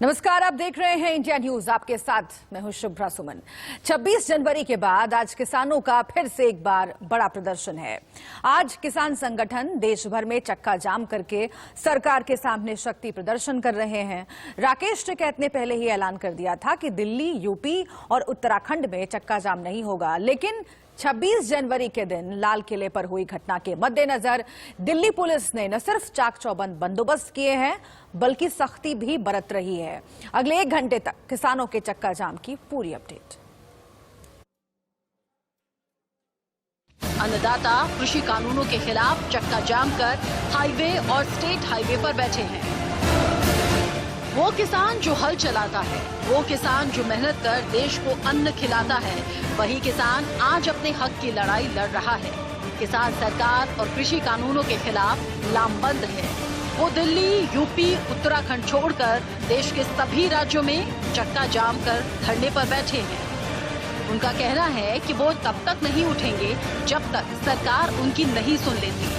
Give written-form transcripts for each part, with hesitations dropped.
नमस्कार, आप देख रहे हैं इंडिया न्यूज। आपके साथ मैं हूं शुभ्रा सुमन। 26 जनवरी के बाद आज किसानों का फिर से एक बार बड़ा प्रदर्शन है। आज किसान संगठन देश भर में चक्का जाम करके सरकार के सामने शक्ति प्रदर्शन कर रहे हैं। राकेश टिकैत ने पहले ही ऐलान कर दिया था कि दिल्ली, यूपी और उत्तराखंड में चक्का जाम नहीं होगा, लेकिन 26 जनवरी के दिन लाल किले पर हुई घटना के मद्देनजर दिल्ली पुलिस ने न सिर्फ चाक चौबंद बंदोबस्त किए हैं बल्कि सख्ती भी बरत रही है। अगले 1 घंटे तक किसानों के चक्का जाम की पूरी अपडेट। अन्नदाता कृषि कानूनों के खिलाफ चक्का जाम कर हाईवे और स्टेट हाईवे पर बैठे हैं। वो किसान जो हल चलाता है, वो किसान जो मेहनत कर देश को अन्न खिलाता है, वही किसान आज अपने हक की लड़ाई लड़ रहा है। किसान सरकार और कृषि कानूनों के खिलाफ लामबंद है। वो दिल्ली, यूपी, उत्तराखंड छोड़कर देश के सभी राज्यों में चक्का जाम कर धरने पर बैठे हैं। उनका कहना है कि वो तब तक नहीं उठेंगे जब तक सरकार उनकी नहीं सुन लेती।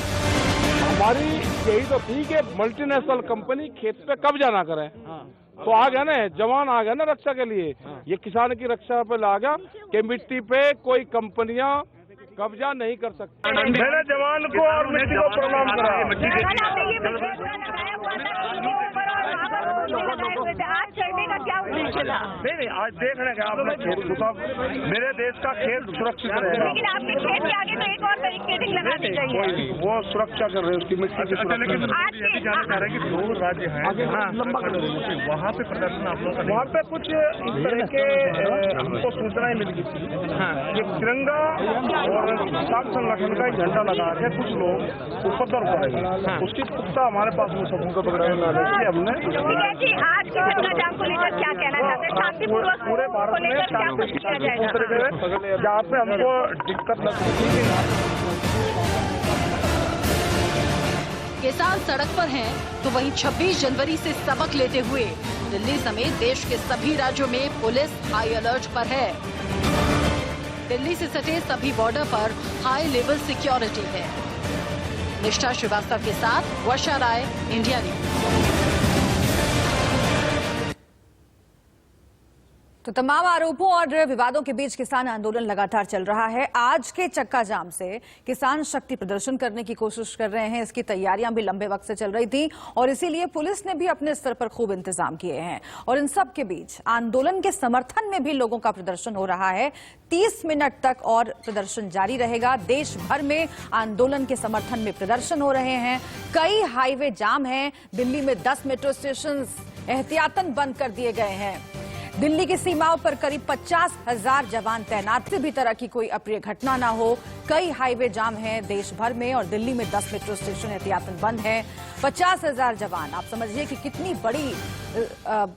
हमारी यही तो थी कि मल्टीनेशनल कंपनी खेत पे कब्जा ना करे। तो आ गया ना, जवान आ गया ना रक्षा के लिए। ये किसान की रक्षा पे ला गया कि मिट्टी पे कोई कंपनियां कब्जा नहीं कर सकती। मैंने जवान को और मिट्टी को प्रणाम करा। आज चढ़ने का क्या उद्देश्य था? नहीं, आज देख रहे हैं आपने खेत छुपा, मेरे देश का खेत सुरक्षित रहेगा। लेकिन आपके खेत के आगे तो एक और बैरिकेडिंग लगानी चाहिए। वो सुरक्षा कर रहे हैं उसकी मिट्टी की सुरक्षा। आज जानना चाह रहे हैं कि 2 राज्य हैं लंबा वहाँ पे प्रदर्शन आप लोग वहाँ पे कुछ इस तरह के हमको सूचनाएं मिल गई थी कि तिरंगा और किसान संगठन का एक झंडा लगा के कुछ लोग उपद्रव कर रहे हैं। उसकी पुख्ता हमारे पास वो सबूत पकड़ाने हमने। आज के चक्का जाम को लेकर क्या कहना चाहते हैं? शांतिपूर्वक पूरे भारत में जहाँ पे हमको दिक्कत लगती है। किसान सड़क पर हैं, तो वहीं 26 जनवरी से सबक लेते हुए दिल्ली समेत देश के सभी राज्यों में पुलिस हाई अलर्ट पर है। दिल्ली से सटे सभी बॉर्डर पर हाई लेवल सिक्योरिटी है। निष्ठा श्रीवास्तव के साथ वर्षा राय, इंडिया न्यूज। तो तमाम आरोपों और विवादों के बीच किसान आंदोलन लगातार चल रहा है। आज के चक्का जाम से किसान शक्ति प्रदर्शन करने की कोशिश कर रहे हैं। इसकी तैयारियां भी लंबे वक्त से चल रही थी और इसीलिए पुलिस ने भी अपने स्तर पर खूब इंतजाम किए हैं। और इन सब के बीच आंदोलन के समर्थन में भी लोगों का प्रदर्शन हो रहा है। 30 मिनट तक और प्रदर्शन जारी रहेगा। देश भर में आंदोलन के समर्थन में प्रदर्शन हो रहे हैं। कई हाईवे जाम हैं। दिल्ली में 10 मेट्रो स्टेशन एहतियातन बंद कर दिए गए हैं। दिल्ली की सीमाओं पर करीब 50,000 जवान तैनात। किसी भी तरह की कोई अप्रिय घटना ना हो। कई हाईवे जाम हैं देश भर में और दिल्ली में 10 मेट्रो स्टेशन एहतियातन बंद है। 50,000 जवान, आप समझिए कि कितनी बड़ी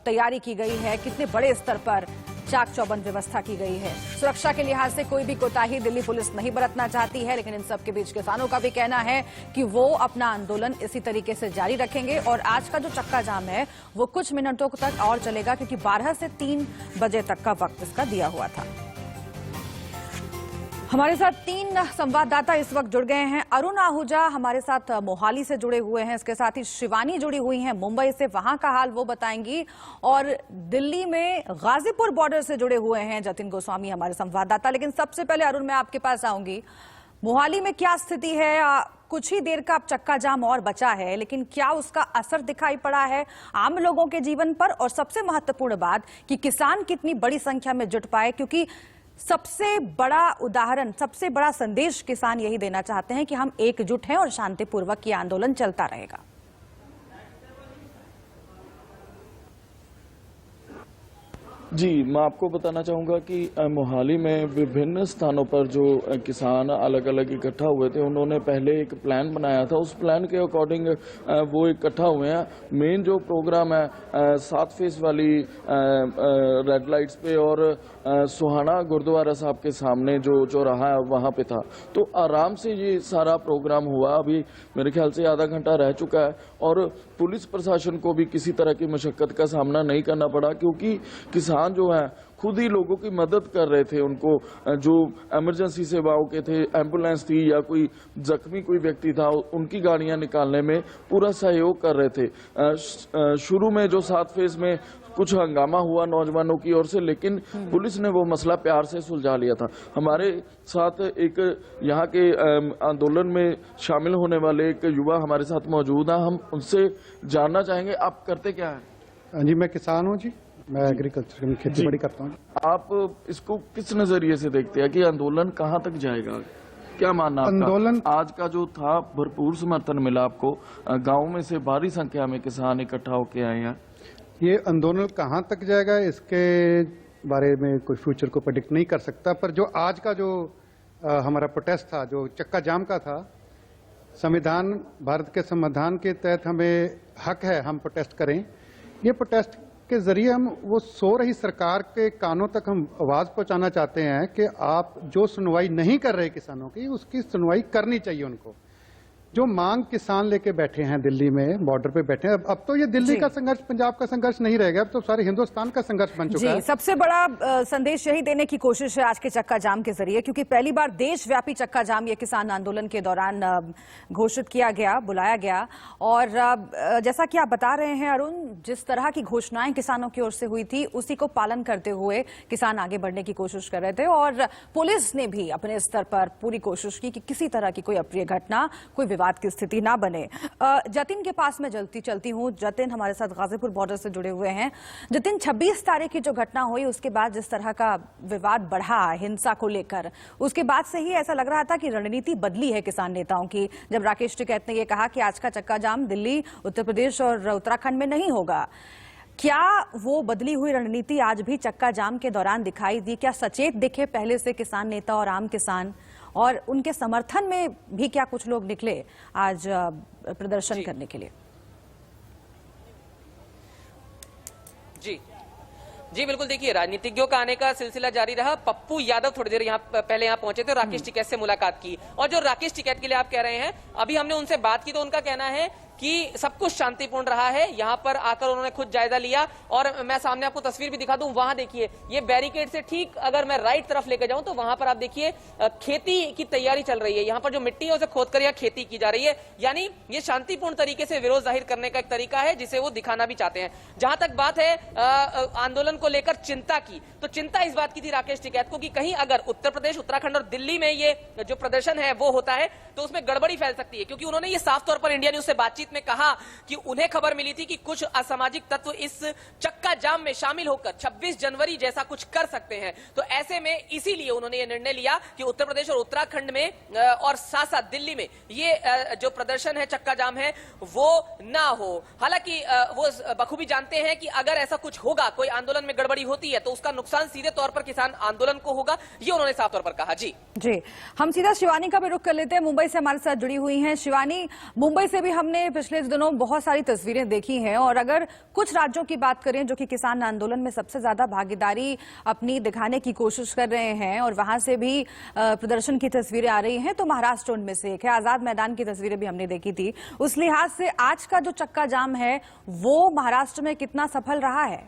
तैयारी की गई है, कितने बड़े स्तर पर चाक चौबंद व्यवस्था की गई है। सुरक्षा के लिहाज से कोई भी कोताही दिल्ली पुलिस नहीं बरतना चाहती है, लेकिन इन सब के बीच किसानों का भी कहना है कि वो अपना आंदोलन इसी तरीके से जारी रखेंगे। और आज का जो चक्का जाम है वो कुछ मिनटों तक और चलेगा, क्योंकि 12 से 3 बजे तक का वक्त इसका दिया हुआ था। हमारे साथ 3 संवाददाता इस वक्त जुड़ गए हैं। अरुण आहूजा हमारे साथ मोहाली से जुड़े हुए हैं, इसके साथ ही शिवानी जुड़ी हुई हैं मुंबई से, वहां का हाल वो बताएंगी। और दिल्ली में गाजीपुर बॉर्डर से जुड़े हुए हैं जतिन गोस्वामी हमारे संवाददाता। लेकिन सबसे पहले अरुण, मैं आपके पास आऊंगी। मोहाली में क्या स्थिति है? कुछ ही देर का अब चक्का जाम और बचा है, लेकिन क्या उसका असर दिखाई पड़ा है आम लोगों के जीवन पर? और सबसे महत्वपूर्ण बात कि किसान कितनी बड़ी संख्या में जुट पाए, क्योंकि सबसे बड़ा उदाहरण, सबसे बड़ा संदेश किसान यही देना चाहते हैं कि हम एकजुट हैं और शांतिपूर्वक ये आंदोलन चलता रहेगा। जी, मैं आपको बताना चाहूँगा कि मोहाली में विभिन्न स्थानों पर जो किसान अलग अलग इकट्ठा हुए थे, उन्होंने पहले एक प्लान बनाया था। उस प्लान के अकॉर्डिंग वो इकट्ठा हुए हैं। मेन जो प्रोग्राम है 7 फेस वाली रेड लाइट्स पे और सुहाना गुरुद्वारा साहब के सामने जो चौराहा है वहाँ पे था। तो आराम से ये सारा प्रोग्राम हुआ। अभी मेरे ख्याल से आधा घंटा रह चुका है और पुलिस प्रशासन को भी किसी तरह की मशक्कत का सामना नहीं करना पड़ा, क्योंकि किसान किसान जो है खुद ही लोगों की मदद कर रहे थे, उनको जो इमरजेंसी सेवाओं के थे, एम्बुलेंस थी या कोई जख्मी कोई व्यक्ति था, उनकी गाड़ियां निकालने में पूरा सहयोग कर रहे थे। शुरू में जो 7 फेज में कुछ हंगामा हुआ नौजवानों की ओर से, लेकिन पुलिस ने वो मसला प्यार से सुलझा लिया था। हमारे साथ एक यहाँ के आंदोलन में शामिल होने वाले एक युवा हमारे साथ मौजूद हैं, हम उनसे जानना चाहेंगे आप करते क्या हैं? जी मैं किसान हूँ जी, मैं एग्रीकल्चर में खेती बाड़ी करता हूँ। आप इसको किस नजरिए से देखते हैं कि आंदोलन कहाँ तक जाएगा? क्या मानना आपका? आंदोलन आज का जो था भरपूर समर्थन मिला आपको, गाँव में से भारी संख्या में किसान इकट्ठा होके आए हैं। ये आंदोलन कहाँ तक जाएगा इसके बारे में कोई फ्यूचर को प्रेडिक्ट नहीं कर सकता, पर जो आज का जो हमारा प्रोटेस्ट था, जो चक्का जाम का था, संविधान, भारत के संविधान के तहत हमें हक है हम प्रोटेस्ट करें। ये प्रोटेस्ट के जरिए हम वो सो रही सरकार के कानों तक हम आवाज पहुंचाना चाहते हैं कि आप जो सुनवाई नहीं कर रहे किसानों की, उसकी सुनवाई करनी चाहिए उनको। जो मांग किसान लेके बैठे हैं दिल्ली में, बॉर्डर पे बैठे हैं, अब तो ये दिल्ली का संघर्ष, पंजाब का संघर्ष नहीं रहेगा, अब तो सारे हिंदुस्तान का संघर्ष बन चुका है। सबसे बड़ा संदेश यही देने की कोशिश है आज के चक्का जाम के जरिए, क्योंकि पहली बार देशव्यापी चक्का जाम ये किसान आंदोलन के दौरान घोषित किया गया, बुलाया गया। और जैसा कि आप बता रहे हैं अरुण, जिस तरह की घोषणाएं किसानों की ओर से हुई थी उसी को पालन करते हुए किसान आगे बढ़ने की कोशिश कर रहे थे, और पुलिस ने भी अपने स्तर पर पूरी कोशिश की कि किसी तरह की कोई अप्रिय घटना, कोई विवाद की स्थिति ना बने। जतिन के पास मैं चलती हूँ। जतिन हमारे साथ गाजीपुर बॉर्डर से जुड़े हुए हैं। जतिन, 26 तारीख की जो घटना हुई उसके बाद जिस तरह का विवाद बढ़ा हिंसा को लेकर, उसके बाद से ही ऐसा लग रहा था कि रणनीति बदली है किसान नेताओं की। जब राकेश टिकैत ने यह कहा कि आज का चक्का जाम दिल्ली, उत्तर प्रदेश और उत्तराखंड में नहीं होगा, क्या वो बदली हुई रणनीति आज भी चक्का जाम के दौरान दिखाई दी? क्या सचेत दिखे पहले से किसान नेता और आम किसान, और उनके समर्थन में भी क्या कुछ लोग निकले आज प्रदर्शन करने के लिए? जी बिल्कुल, देखिए राजनीतिज्ञों का आने का सिलसिला जारी रहा। पप्पू यादव थोड़ी देर पहले यहाँ पहुंचे थे, राकेश टिकैत से मुलाकात की, और जो राकेश टिकैत के लिए आप कह रहे हैं, अभी हमने उनसे बात की तो उनका कहना है कि सब कुछ शांतिपूर्ण रहा है। यहाँ पर आकर उन्होंने खुद जायजा लिया, और मैं सामने आपको तस्वीर भी दिखा दूं, वहां देखिए ये बैरिकेड से ठीक अगर मैं राइट तरफ लेकर जाऊं तो वहां पर आप देखिए खेती की तैयारी चल रही है। यहाँ पर जो मिट्टी है उसे खोदकर यहाँ खेती की जा रही है, यानी ये शांतिपूर्ण तरीके से विरोध जाहिर करने का एक तरीका है जिसे वो दिखाना भी चाहते हैं। जहां तक बात है आंदोलन को लेकर चिंता की, तो चिंता इस बात की थी राकेश टिकैत को कि कहीं अगर उत्तर प्रदेश, उत्तराखंड और दिल्ली में ये जो प्रदर्शन है वो होता है तो उसमें गड़बड़ी फैल सकती है, क्योंकि उन्होंने ये साफ तौर पर इंडिया न्यूज से बातचीत में कहा कि उन्हें खबर मिली थी कि कुछ असामाजिक तत्व इस चक्का जाम में शामिल होकर 26 जनवरी जैसा कुछ कर सकते हैं। तो ऐसे में इसीलिए उन्होंने ये निर्णय लिया कि उत्तर प्रदेश और उत्तराखंड में और साथ साथ दिल्ली में ये जो प्रदर्शन है, चक्का जाम है, वो ना हो। हालांकि वो बखूबी जानते हैं कि अगर ऐसा कुछ होगा, कोई आंदोलन में गड़बड़ी होती है, तो उसका नुकसान सीधे तौर पर किसान आंदोलन को होगा, ये उन्होंने साफ तौर पर कहा। जी हम सीधा शिवानी का भी रुख कर लेते हैं, मुंबई से हमारे साथ जुड़ी हुई हैं। शिवानी, मुंबई से भी हमने पिछले दिनों बहुत सारी तस्वीरें देखी हैं, और अगर कुछ राज्यों की बात करें जो कि किसान आंदोलन में सबसे ज्यादा भागीदारी अपनी दिखाने की कोशिश कर रहे हैं और वहां से भी प्रदर्शन की तस्वीरें आ रही हैं, तो महाराष्ट्र उनमें से एक है। आजाद मैदान की तस्वीरें भी हमने देखी थी। उस लिहाज से आज का जो चक्का जाम है वो महाराष्ट्र में कितना सफल रहा है?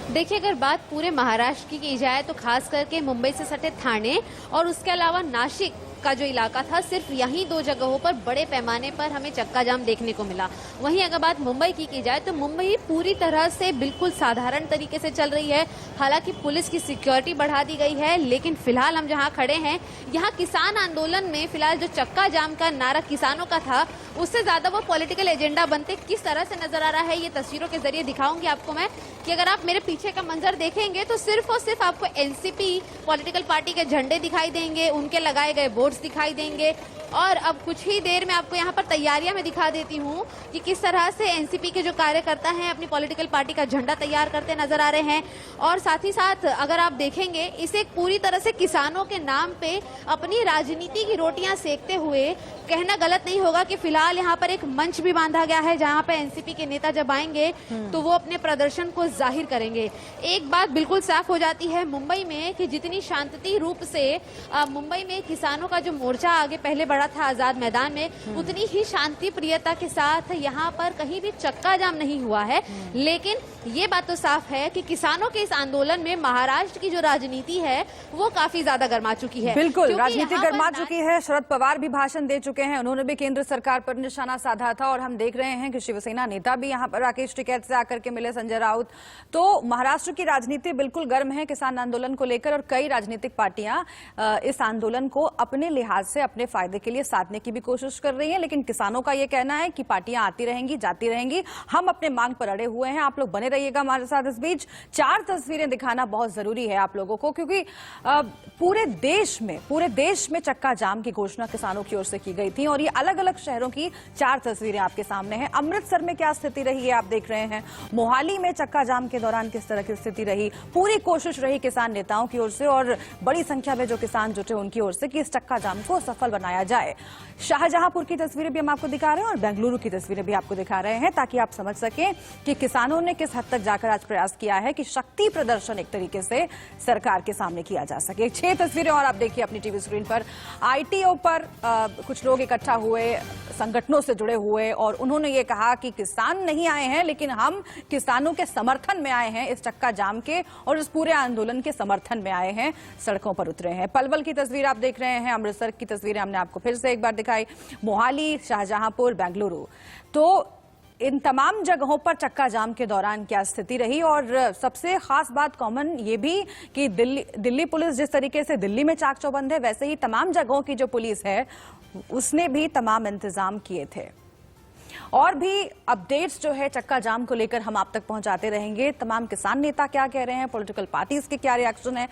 देखिए, अगर बात पूरे महाराष्ट्र की जाए तो खास करके मुंबई से सटे ठाणे और उसके अलावा नासिक का जो इलाका था, सिर्फ यहीं 2 जगहों पर बड़े पैमाने पर हमें चक्का जाम देखने को मिला। वहीं अगर बात मुंबई की जाए तो मुंबई पूरी तरह से बिल्कुल साधारण तरीके से चल रही है। हालांकि पुलिस की सिक्योरिटी बढ़ा दी गई है, लेकिन फिलहाल हम जहां खड़े हैं, यहाँ किसान आंदोलन में फिलहाल जो चक्का जाम का नारा किसानों का था, उससे ज्यादा वो पॉलिटिकल एजेंडा बनते किस तरह से नजर आ रहा है, ये तस्वीरों के जरिए दिखाऊंगी आपको मैं। कि अगर आप मेरे पीछे का मंजर देखेंगे तो सिर्फ और सिर्फ आपको एनसीपी पॉलिटिकल पार्टी के झंडे दिखाई देंगे, उनके लगाए गए बोर्ड्स दिखाई देंगे, और अब कुछ ही देर में आपको यहाँ पर तैयारियां मैं दिखा देती हूँ कि किस तरह से एनसीपी के जो कार्यकर्ता हैं अपनी पॉलिटिकल पार्टी का झंडा तैयार करते नजर आ रहे हैं। और साथ ही साथ अगर आप देखेंगे, इसे पूरी तरह से किसानों के नाम पे अपनी राजनीति की रोटियां सेकते हुए कहना गलत नहीं होगा कि फिलहाल यहाँ पर एक मंच भी बांधा गया है जहाँ पे एनसीपी के नेता जब आएंगे तो वो अपने प्रदर्शन को जाहिर करेंगे। एक बात बिल्कुल साफ हो जाती है मुंबई में कि जितनी शांति रूप से मुंबई में किसानों का जो मोर्चा आगे पहले पड़ा था आजाद मैदान में, उतनी ही शांति प्रियता के साथ यहाँ पर कहीं भी चक्का जाम नहीं हुआ है। लेकिन ये बात तो साफ है कि किसानों के इस आंदोलन में महाराष्ट्र की जो राजनीति है वो काफी ज्यादा गर्मा चुकी है। बिल्कुल, राजनीति गर्मा चुकी है। शरद पवार भी भाषण दे चुके हैं, उन्होंने भी केंद्र सरकार पर निशाना साधा था और हम देख रहे हैं कि शिवसेना नेता भी यहाँ पर राकेश टिकैत से आकर के मिले, संजय राउत। तो महाराष्ट्र की राजनीति बिल्कुल गर्म है किसान आंदोलन को लेकर और कई राजनीतिक पार्टियां इस आंदोलन को अपने लिहाज से अपने फायदे के लिए साधने की भी कोशिश कर रही है। लेकिन किसानों का यह कहना है कि पार्टियां आती रहेंगी, जाती रहेंगी, हम अपने मांग पर अड़े हुए हैं। आप लोग बने रहिएगा हमारे साथ। इस बीच 4 तस्वीरें दिखाना बहुत जरूरी है आप लोगों को, क्योंकि पूरे देश में चक्का जाम की घोषणा किसानों की ओर से की गई थी और ये अलग अलग शहरों की 4 तस्वीरें आपके सामने हैं। अमृतसर में क्या स्थिति रही है आप देख रहे हैं, मोहाली में चक्का जाम के दौरान किस तरह की स्थिति रही, पूरी कोशिश रही किसान नेताओं की ओर से और बड़ी संख्या में जो किसान जुटे उनकी ओर से कि इस चक्का जाम को सफल बनाया जाए। शाहजहांपुर की तस्वीरें भी हम आपको दिखा रहे हैं और बेंगलुरु की तस्वीरें भी आपको दिखा रहे हैं ताकि आप समझ सकें कि किसानों ने किस हद तक जाकर आज प्रयास किया है कि शक्ति प्रदर्शन एक तरीके से सरकार के सामने किया जा सके। 6 तस्वीरें और आप देखिए अपनी टीवी स्क्रीन पर। आईटीओ पर कुछ लोग इकट्ठा हुए, संगठनों से जुड़े हुए और उन्होंने ये कहा कि किसान नहीं आए हैं लेकिन हम किसानों के समर्थन में आए हैं, इस चक्का जाम के और इस पूरे आंदोलन के समर्थन में आए हैं, सड़कों पर उतरे हैं। पलवल की तस्वीर आप देख रहे हैं, अमृतसर की तस्वीरें हमने आपको फिर से एक बार दिखाई, मोहाली, शाहजहांपुर, बेंगलुरु। तो इन तमाम जगहों पर चक्का जाम के दौरान क्या स्थिति रही और सबसे खास बात कॉमन ये भी कि दिल्ली पुलिस जिस तरीके से दिल्ली में चाक चौबंद है, वैसे ही तमाम जगहों की जो पुलिस है उसने भी तमाम इंतजाम किए थे। और भी अपडेट्स जो है चक्का जाम को लेकर हम आप तक पहुंचाते रहेंगे। तमाम किसान नेता क्या कह रहे हैं, पॉलिटिकल पार्टीज के क्या रिएक्शन है,